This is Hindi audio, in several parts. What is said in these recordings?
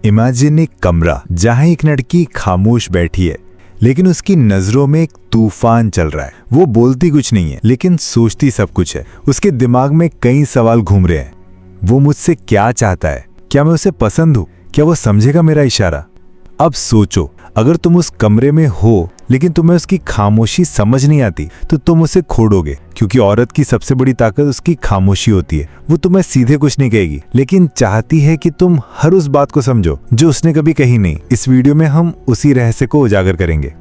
इमेजिन एक कमरा जहां एक लड़की खामोश बैठी है, लेकिन उसकी नजरों में एक तूफान चल रहा है। वो बोलती कुछ नहीं है, लेकिन सोचती सब कुछ है। उसके दिमाग में कई सवाल घूम रहे हैं। वो मुझसे क्या चाहता है? क्या मैं उसे पसंद हूं? क्या वो समझेगा मेरा इशारा? अब सोचो, अगर तुम उस कमरे में हो लेकिन तुम्हें उसकी खामोशी समझ नहीं आती तो तुम उसे खोड़ोगे, क्योंकि औरत की सबसे बड़ी ताकत उसकी खामोशी होती है। वो तुम्हें सीधे कुछ नहीं कहेगी, लेकिन चाहती है कि तुम हर उस बात को समझो जो उसने कभी कही नहीं। इस वीडियो में हम उसी रहस्य को उजागर करेंगे।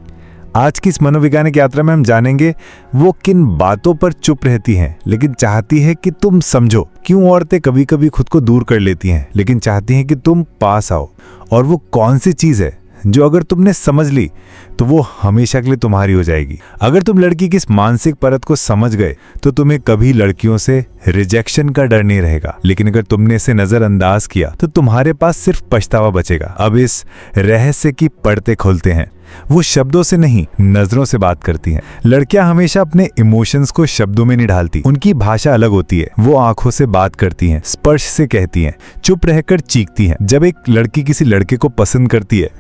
आज की इस मनोवैज्ञानिक यात्रा में हम जानेंगे वो किन बातों पर चुप रहती हैं लेकिन चाहती है कि तुम समझो। क्यों औरतें कभी कभी खुद को दूर कर लेती हैं लेकिन चाहती हैं कि तुम पास आओ। और वो कौन सी चीज है जो अगर तुमने समझ ली तो वो हमेशा के लिए तुम्हारी हो जाएगी। अगर तुम लड़की की इस मानसिक परत को समझ गए तो तुम्हें कभी लड़कियों से रिजेक्शन का डर नहीं रहेगा, लेकिन अगर तुमने इसे नजरअंदाज किया तो तुम्हारे पास सिर्फ पछतावा बचेगा। अब इस रहस्य की परतें खोलते हैं। वो शब्दों से नहीं, नजरों से बात करती हैं। लड़कियां हमेशा अपने इमोशंस को शब्दों में नहीं ढालती। उनकी भाषा अलग होती है। वो आंखों से बात करती हैं, स्पर्श से कहती हैं, चुप रहकर चीखती हैं। जब एक लड़की किसी लड़के को पसंद करती है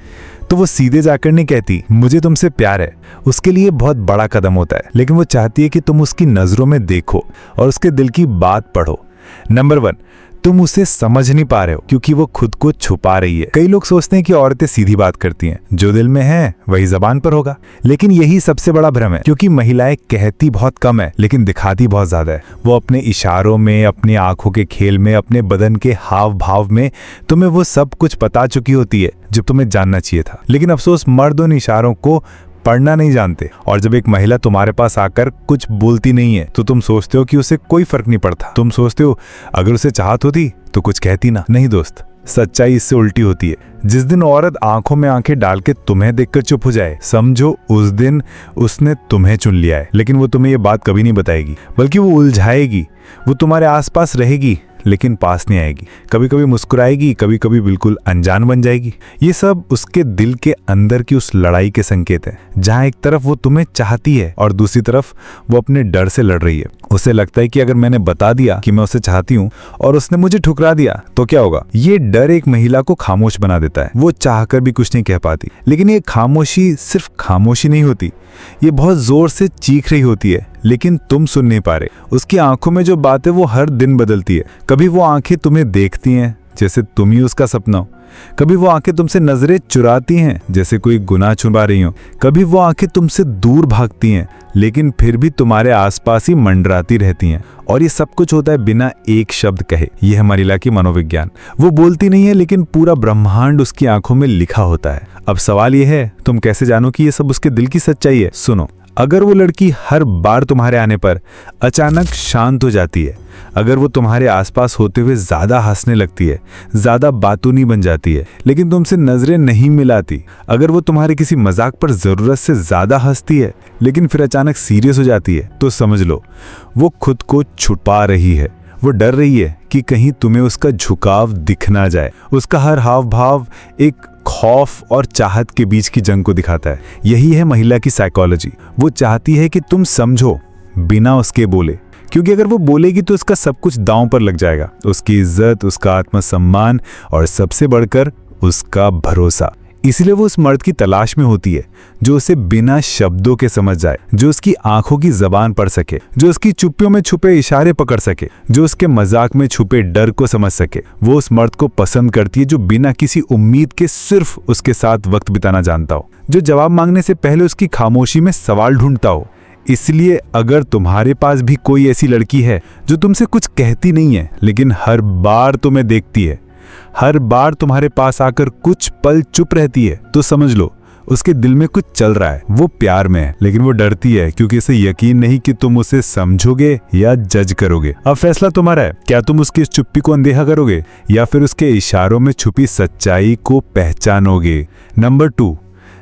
तो वो सीधे जाकर नहीं कहती मुझे तुमसे प्यार है। उसके लिए बहुत बड़ा कदम होता है, लेकिन वो चाहती है कि तुम उसकी नजरों में देखो और उसके दिल की बात पढ़ो। नंबर 1, तुम उसे समझ नहीं पा रहे हो क्योंकि वो खुद को छुपा रही है। कई लोग सोचते हैं कि औरतें सीधी बात करती हैं, जो दिल में है वही जबान पर होगा, लेकिन यही सबसे बड़ा भ्रम है। क्योंकि महिलाएं कहती बहुत कम है लेकिन दिखाती बहुत ज्यादा है। वो अपने इशारों में, अपनी आंखों के खेल में, अपने बदन के हाव भाव में तुम्हें वो सब कुछ बता चुकी होती है जो तुम्हें जानना चाहिए था। लेकिन अफसोस, मर्द उन इशारों को पढ़ना नहीं जानते। और जब एक महिला तुम्हारे पास आकर कुछ बोलती नहीं है तो तुम सोचते हो कि उसे कोई फर्क नहीं पड़ता। तुम सोचते हो अगर उसे चाहत होती तो कुछ कहती ना। नहीं दोस्त, सच्चाई इससे उल्टी होती है। जिस दिन औरत आंखों में आंखें डाल के तुम्हें देखकर चुप हो जाए, समझो उस दिन उसने तुम्हें चुन लिया है। लेकिन वो तुम्हें ये बात कभी नहीं बताएगी, बल्कि वो उलझाएगी। वो तुम्हारे आसपास रहेगी लेकिन पास नहीं आएगी। कभी कभी मुस्कुराएगी, कभी कभी बिल्कुल अनजान बन जाएगी। ये सब उसके दिल के अंदर की उस लड़ाई के संकेत हैं, जहां एक तरफ वो तुम्हें चाहती है और दूसरी तरफ वो अपने डर से लड़ रही है। उसे लगता है कि अगर मैंने बता दिया कि मैं उसे चाहती हूँ और उसने मुझे ठुकरा दिया तो क्या होगा। ये डर एक महिला को खामोश बना देता है। वो चाहकर भी कुछ नहीं कह पाती। लेकिन ये खामोशी सिर्फ खामोशी नहीं होती, ये बहुत जोर से चीख रही होती है, लेकिन तुम सुन नहीं पा रहे। उसकी आंखों में जो बात है वो हर दिन बदलती है। कभी वो आंखें तुम्हें देखती हैं जैसे तुम ही उसका सपना हो। कभी वो आंखें तुमसे नजरें चुराती हैं जैसे कोई गुनाह छुपा रही हो। कभी वो आंखें तुमसे दूर भागती हैं लेकिन फिर भी तुम्हारे आसपास ही मंडराती रहती हैं। और ये सब कुछ होता है बिना एक शब्द कहे। यह है महिला की मनोविज्ञान। वो बोलती नहीं है लेकिन पूरा ब्रह्मांड उसकी आंखों में लिखा होता है। अब सवाल यह है, तुम कैसे जानो कि ये सब उसके दिल की सच्चाई है? सुनो, अगर वो लड़की हर बार तुम्हारे आने पर अचानक शांत हो जाती है, अगर वो तुम्हारे आसपास होते हुए ज्यादा हंसने लगती है, ज्यादा बातूनी बन जाती है लेकिन तुमसे नजरें नहीं मिलाती, अगर वो तुम्हारे किसी मजाक पर जरूरत से ज्यादा हंसती है लेकिन फिर अचानक सीरियस हो जाती है, तो समझ लो वो खुद को छुपा रही है। वो डर रही है कि कहीं तुम्हें उसका झुकाव दिख ना जाए। उसका हर हाव भाव एक खौफ और चाहत के बीच की जंग को दिखाता है। यही है महिला की साइकोलॉजी। वो चाहती है कि तुम समझो बिना उसके बोले, क्योंकि अगर वो बोलेगी तो उसका सब कुछ दांव पर लग जाएगा। उसकी इज्जत, उसका आत्मसम्मान और सबसे बढ़कर उसका भरोसा। इसलिए वो उस मर्द की तलाश में होती है जो उसे बिना शब्दों के समझ जाए, जो उसकी आंखों की जबान पढ़ सके, जो उसकी चुप्पियों में छुपे इशारे पकड़ सके, जो उसके मजाक में छुपे डर को समझ सके। वो उस मर्द को पसंद करती है जो बिना किसी उम्मीद के सिर्फ उसके साथ वक्त बिताना जानता हो, जो जवाब मांगने से पहले उसकी खामोशी में सवाल ढूंढता हो। इसलिए अगर तुम्हारे पास भी कोई ऐसी लड़की है जो तुमसे कुछ कहती नहीं है लेकिन हर बार तुम्हें देखती है, हर बार तुम्हारे पास आकर कुछ पल चुप रहती है, तो समझ लो उसके दिल में कुछ चल रहा है। वो प्यार में है लेकिन वो डरती है क्योंकि इसे यकीन नहीं कि तुम उसे समझोगे या जज करोगे। अब फैसला तुम्हारा है, क्या तुम उसकी इस चुप्पी को अनदेखा करोगे या फिर उसके इशारों में छुपी सच्चाई को पहचानोगे। नंबर 2,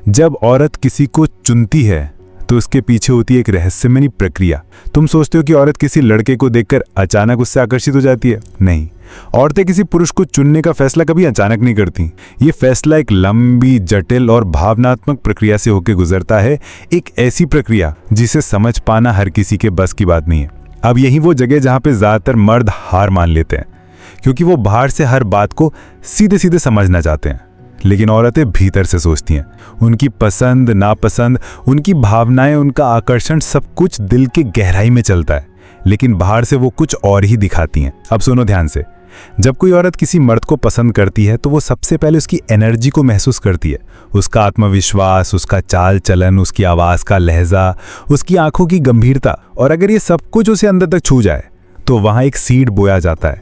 जब औरत किसी को चुनती है तो उसके पीछे होती है एक रहस्यमयी प्रक्रिया। तुम सोचते हो कि औरत किसी लड़के को देखकर अचानक उससे आकर्षित हो जाती है। नहीं, औरतें किसी पुरुष को चुनने का फैसला कभी अचानक नहीं करती। ये फैसला एक लंबी, जटिल और भावनात्मक प्रक्रिया से होकर गुजरता है। एक ऐसी प्रक्रिया जिसे समझ पाना हर किसी के बस की बात नहीं है। अब यही वो जगह जहां पे ज्यादातर मर्द हार मान लेते हैं, क्योंकि वो बाहर से हर बात को सीधे सीधे समझना चाहते हैं। लेकिन औरतें भीतर से सोचती हैं। उनकी पसंद नापसंद, उनकी भावनाएं, उनका आकर्षण सब कुछ दिल के गहराई में चलता है, लेकिन बाहर से वो कुछ और ही दिखाती हैं। अब सुनो ध्यान से, जब कोई औरत किसी मर्द को पसंद करती है तो वो सबसे पहले उसकी एनर्जी को महसूस करती है, उसका आत्मविश्वास, उसका चाल चलन, उसकी आवाज़ का लहजा, उसकी आंखों की गंभीरता। और अगर ये सब कुछ उसे अंदर तक छू जाए तो वहाँ एक सीड बोया जाता है,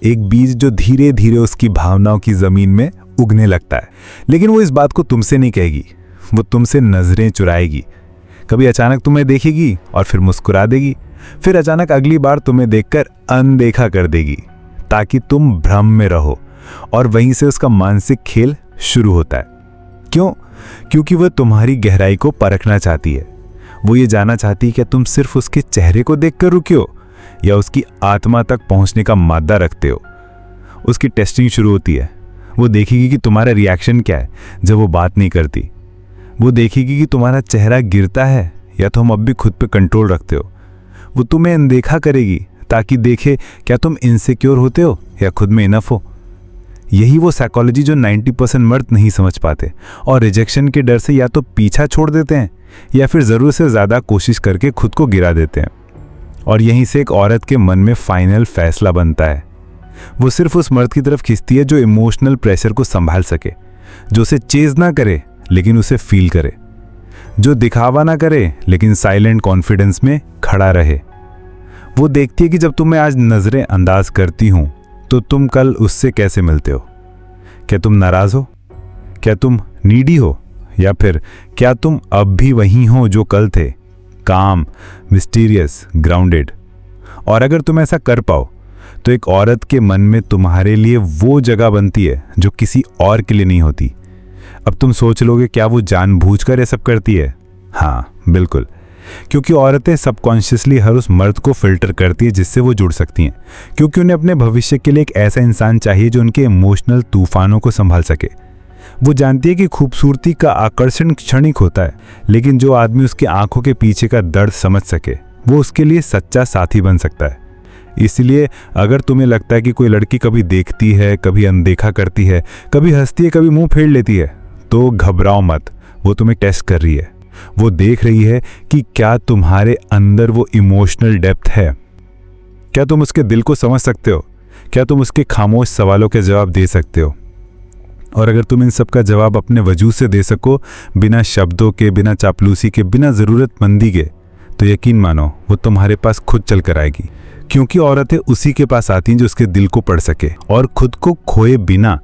एक बीज जो धीरे धीरे उसकी भावनाओं की ज़मीन में उगने लगता है। लेकिन वो इस बात को तुमसे नहीं कहेगी, वो तुमसे नज़रें चुराएगी। कभी अचानक तुम्हें देखेगी और फिर मुस्कुरा देगी, फिर अचानक अगली बार तुम्हें देखकर अनदेखा कर देगी ताकि तुम भ्रम में रहो। और वहीं से उसका मानसिक खेल शुरू होता है। क्यों? क्योंकि वह तुम्हारी गहराई को परखना चाहती है। वो ये जानना चाहती है कि तुम सिर्फ उसके चेहरे को देखकर रुके हो या उसकी आत्मा तक पहुंचने का मादा रखते हो। उसकी टेस्टिंग शुरू होती है। वो देखेगी कि तुम्हारा रिएक्शन क्या है जब वो बात नहीं करती। वो देखेगी कि तुम्हारा चेहरा गिरता है या तुम अब भी खुद पे कंट्रोल रखते हो। वो तुम्हें अनदेखा करेगी ताकि देखे क्या तुम इनसिक्योर होते हो या खुद में इनफ हो। यही वो साइकोलॉजी जो 90% मर्द नहीं समझ पाते और रिजेक्शन के डर से या तो पीछा छोड़ देते हैं या फिर ज़रूरत से ज़्यादा कोशिश करके खुद को गिरा देते हैं। और यहीं से एक औरत के मन में फाइनल फैसला बनता है। वो सिर्फ उस मर्द की तरफ खींचती है जो इमोशनल प्रेशर को संभाल सके, जो उसे चेज ना करे लेकिन उसे फील करे, जो दिखावा ना करे लेकिन साइलेंट कॉन्फिडेंस में खड़ा रहे। वो देखती है कि जब तुम्हें आज नज़रें अंदाज करती हूँ तो तुम कल उससे कैसे मिलते हो। क्या तुम नाराज हो? क्या तुम नीडी हो? या फिर क्या तुम अब भी वही हो जो कल थे, काम, मिस्टीरियस, ग्राउंडेड? और अगर तुम ऐसा कर पाओ तो एक औरत के मन में तुम्हारे लिए वो जगह बनती है जो किसी और के लिए नहीं होती। अब तुम सोच लोगे क्या वो जानबूझकर ये सब करती है? हाँ, बिल्कुल, क्योंकि औरतें सबकॉन्शियसली हर उस मर्द को फिल्टर करती है जिससे वो जुड़ सकती हैं, क्योंकि उन्हें अपने भविष्य के लिए एक ऐसा इंसान चाहिए जो उनके इमोशनल तूफानों को संभाल सके। वो जानती है कि खूबसूरती का आकर्षण क्षणिक होता है, लेकिन जो आदमी उसकी आंखों के पीछे का दर्द समझ सके वो उसके लिए सच्चा साथी बन सकता है। इसलिए अगर तुम्हें लगता है कि कोई लड़की कभी देखती है, कभी अनदेखा करती है, कभी हंसती है, कभी मुंह फेर लेती है, तो घबराओ मत। वो तुम्हें टेस्ट कर रही है। वो देख रही है कि क्या तुम्हारे अंदर वो इमोशनल डेप्थ है। क्या तुम उसके दिल को समझ सकते हो? क्या तुम उसके खामोश सवालों के जवाब दे सकते हो? और अगर तुम इन सब का जवाब अपने वजूद से दे सको, बिना शब्दों के, बिना चापलूसी के, बिना ज़रूरतमंदी के, तो यकीन मानो वो तुम्हारे पास खुद चल कर आएगी। क्योंकि औरतें उसी के पास आती हैं जो उसके दिल को पढ़ सके और खुद को खोए बिना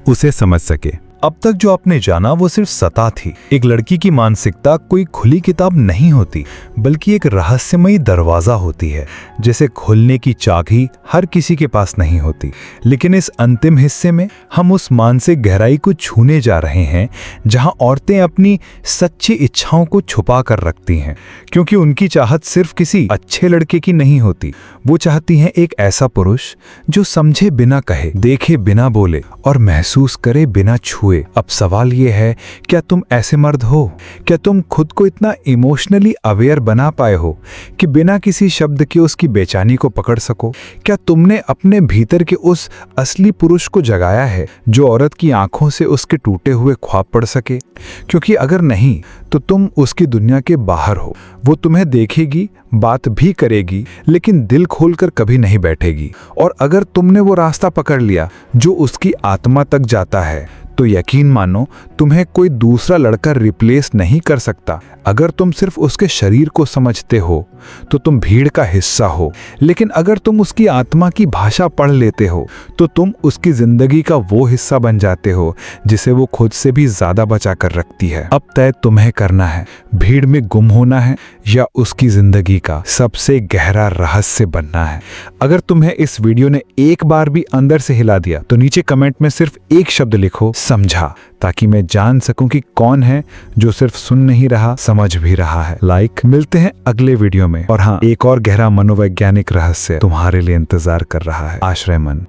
उसे समझ सके। अब तक जो आपने जाना वो सिर्फ सतह थी। एक लड़की की मानसिकता कोई खुली किताब नहीं होती, बल्कि एक रहस्यमयी दरवाजा होती है, जैसे खोलने की चाबी हर किसी के पास नहीं होती। लेकिन इस अंतिम हिस्से में हम उस मानसिक गहराई को छूने जा रहे हैं जहां औरतें अपनी सच्ची इच्छाओं को छुपा कर रखती हैं, क्योंकि उनकी चाहत सिर्फ किसी अच्छे लड़के की नहीं होती। वो चाहती हैं एक ऐसा पुरुष जो समझे बिना कहे, देखे बिना बोले और महसूस करे बिना छुए। अब सवाल ये है, क्या तुम ऐसे मर्द हो? क्या तुम खुद को इतना इमोशनली अवेयर बना पाए हो कि बिना किसी शब्द के उसकी बेचैनी को पकड़ सको? क्या तुमने अपने भीतर के उस असली पुरुष को जगाया है जो औरत की आंखों से उसके टूटे हुए ख्वाब पढ़ सके? क्योंकि अगर नहीं तो तुम उसकी दुनिया के बाहर हो। वो तुम्हें देखेगी, बात भी करेगी, लेकिन दिल खोलकर कभी नहीं बैठेगी। और अगर तुमने वो रास्ता पकड़ लिया जो उसकी आत्मा तक जाता है, तो यकीन मानो तुम्हें कोई दूसरा लड़का रिप्लेस नहीं कर सकता। अगर तुम सिर्फ उसके शरीर को समझते हो तो तुम भीड़ का हिस्सा हो, लेकिन अगर तुम उसकी आत्मा की भाषा पढ़ लेते हो तो तुम उसकी जिंदगी का वो हिस्सा बन जाते हो जिसे वो खुद से भी ज्यादा बचा कर रखती है। अब तय तुम्हें करना है, भीड़ में गुम होना है या उसकी जिंदगी का सबसे गहरा रहस्य बनना है। अगर तुम्हें इस वीडियो ने एक बार भी अंदर से हिला दिया तो नीचे कमेंट में सिर्फ एक शब्द लिखो, समझा, ताकि मैं जान सकूं कि कौन है जो सिर्फ सुन नहीं रहा, समझ भी रहा है। मिलते हैं अगले वीडियो में। और हाँ, एक और गहरा मनोवैज्ञानिक रहस्य तुम्हारे लिए इंतजार कर रहा है। आश्रय मन।